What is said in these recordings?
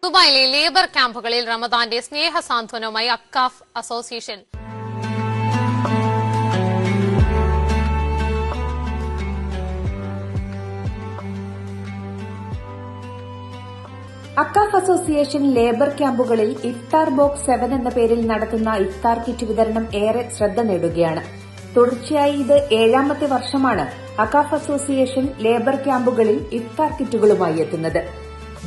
ദുബായിലെ ലേബർ ക്യാമ്പുകളിൽ റമദാന്റെ സ്നേഹസാന്ത്വനവുമായി Akcaf association. Akcaf association labour ക്യാമ്പുകളിൽ ഇഫ്താർ ബോക്സ് 7 എന്ന പേരിൽ നടത്തുന്ന ഇഫ്താർ കിറ്റ് വിതരണം ഏറെ ശ്രദ്ധ നേടുകയാണ്. തുടർച്ചയായി ഇത് 7ാമത്തെ വർഷമാണ് അക്കാഫ് അസോസിയേഷൻ ലേബർ ക്യാമ്പുകളിൽ ഇഫ്താർ കിറ്റുകളുമായി എത്തുന്നത്.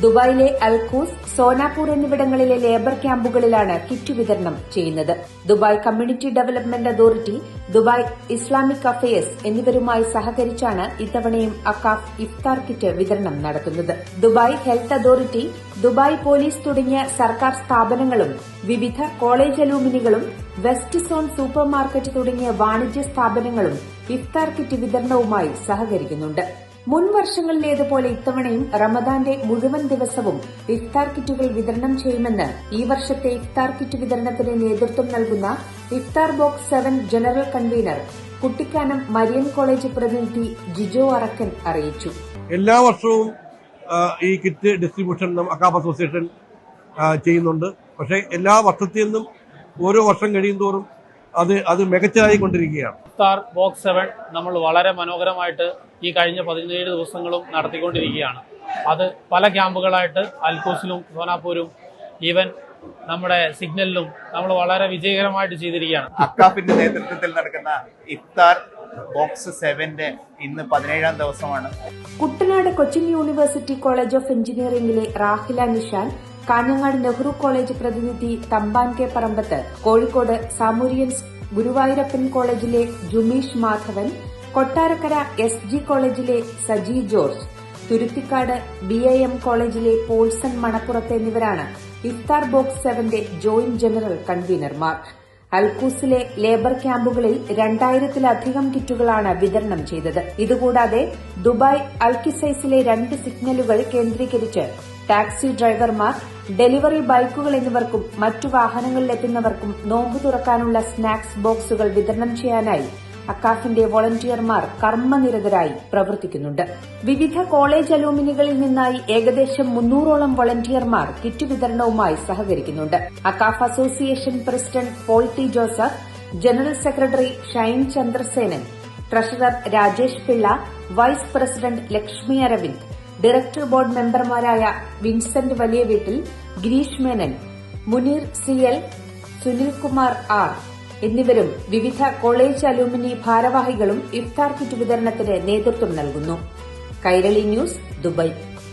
ദുബായിലെ അൽഖൂസ്, സോനാപൂർ എന്നിവിടങ്ങളിലെ ലേബർ ക്യാമ്പുകളിലാണ് കിറ്റ് വിതരണം ചെയ്യുന്നത്. Dubai community development authority, Dubai Islamic affairs എന്നിവരുമായി സഹകരിച്ചാണ് ഇത്തവണയും അക്കാഫ് ഇഫ്താർ കിറ്റ് വിതരണം നടത്തുന്നത്. Dubai health authority, Dubai police തുടങ്ങിയ സർക്കാർ സ്ഥാപനങ്ങളും വിവിധ കോളേജ് അലൂമിനികളും വെസ്റ്റ് സോൺ സൂപ്പർ മാർക്കറ്റ് തുടങ്ങിയ വാണിജ്യ സ്ഥാപനങ്ങളും ഇഫ്താർ കിറ്റ് വിതരണവുമായി സഹകരിക്കുന്നുണ്ട്. മുൻ വർഷങ്ങളിലേതുപോലെ ഇത്തവണയും റമദാന്റെ മുഴുവൻ ദിവസവും ഇഫ്താർ കിറ്റുകൾ വിതരണം ചെയ്യുമെന്ന് ഈ വർഷത്തെ ഇഫ്താർ കിറ്റ് വിതരണത്തിന് നേതൃത്വം നൽകുന്ന ഇഫ്താർ box 7 general convener Kuttikkanam Marian college പ്രതിനിധി ജിജോ അറക്കൻ അറിയിച്ചു. എല്ലാ വർഷവും ഈ കിറ്റ് ഡിസ്ട്രിബ്യൂഷൻ അക്കാഫ് അസോസിയേഷൻ ചെയ്യുന്നുണ്ട്. പക്ഷേ എല്ലാ വർഷത്തിൽ നിന്നും ഓരോ വർഷം കഴിയുന്തോറും അത് മികച്ചതായിക്കൊണ്ടിരിക്കുകയാണ്. ഇഫ്താർ ബോക്സ് 7 നമ്മൾ വളരെ മനോഹരമായിട്ട് ഈ കഴിഞ്ഞ 17 ദിവസങ്ങളും നടത്തിക്കൊണ്ടിരിക്കുകയാണ്. അത് പല ക്യാമ്പുകളായിട്ട് അൽഖൂസിലും സോനാപൂരും ഈവൻ നമ്മുടെ സിഗ്നലിലും നമ്മൾ വളരെ വിജയകരമായിട്ട് ചെയ്തിരിക്കുകയാണ്. അക്കാഫിന്റെ നേതൃത്വത്തിൽ നടക്കുന്ന ഇഫ്താർ ബോക്സ് 7 ഇന്ന് 17ാം ദിവസമാണ്. Kuttanad Cochin university college of എഞ്ചിനീയറിംഗിലെ റാഹില നിഷാൻ, കാഞ്ഞങ്ങാട് നെഹ്റു കോളേജ് പ്രതിനിധി തമ്പാൻ കെ പറമ്പത്ത്, കോഴിക്കോട് സാമൂരിയൻസ് ഗുരുവായൂരപ്പൻ കോളേജിലെ ജുമീഷ് മാധവൻ, കൊട്ടാരക്കര SG കോളേജിലെ സജി ജോർജ്, തുരുത്തിക്കാട് BIM കോളേജിലെ പോൾസൺ മണപ്പുറത്ത് എന്നിവരാണ് ഇഫ്താർ ബോക്സ് 7 ജോയിന്റ് ജനറൽ കൺവീനർമാർ. അൽഖൂസിലെ ലേബർ ക്യാമ്പുകളിൽ 2000-ലധികം കിറ്റുകളാണ് വിതരണം ചെയ്തത്. ഇതുകൂടാതെ ദുബായ് അൽക്കിസൈസിലെ 2 സിഗ്നലുകൾ കേന്ദ്രീകരിച്ച് ടാക്സി ഡ്രൈവർമാർ, ഡെലിവറി ബൈക്കുകൾ എന്നിവർക്കും മറ്റു വാഹനങ്ങളിലെത്തുന്നവർക്കും നോമ്പ് തുറക്കാനുള്ള സ്നാക്സ് ബോക്സുകൾ വിതരണം ചെയ്യാനായി അക്കാഫിന്റെ വോളണ്ടിയർമാർ കർമ്മനിരതരായി പ്രവർത്തിക്കുന്നുണ്ട്. വിവിധ കോളേജ് അലൂമിനികളിൽ നിന്നായി ഏകദേശം 300ഓളം വോളണ്ടിയർമാർ കിറ്റ് വിതരണവുമായി സഹകരിക്കുന്നുണ്ട്. Akcaf association president Paul T Joseph, general secretary Shine Chandrasenan, treasurer Rajesh Pillai, vice president Lakshmi Aravind, director board മെമ്പർമാരായ Vincent Valiyaveettil, Girish Menon, Muneer CL, Sunilkumar R എന്നിവരും വിവിധ കോളേജ് അലൂമിനി ഭാരവാഹികളും ഇഫ്താർ കിറ്റ് വിതരണത്തിന് നേതൃത്വം നൽകുന്നു. Kairali news, Dubai.